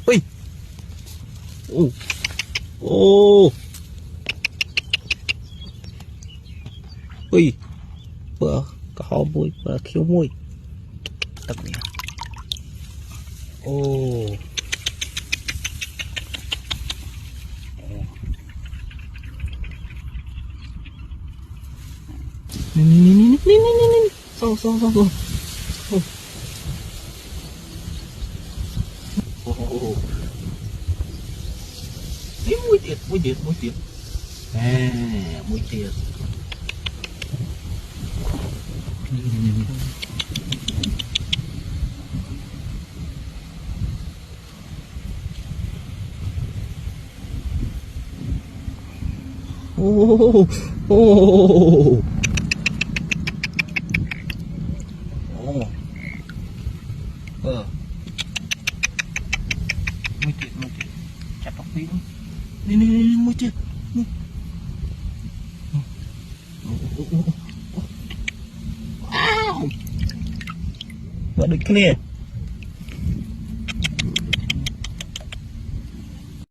ui ô ô ui bữa có mùi bữa khiếu mùi tập nè ô nè xong mũi tiệt à mũi tiệt ô ô mũi tiệt chặt tóc đi nè mũi tiệt wow. What the clear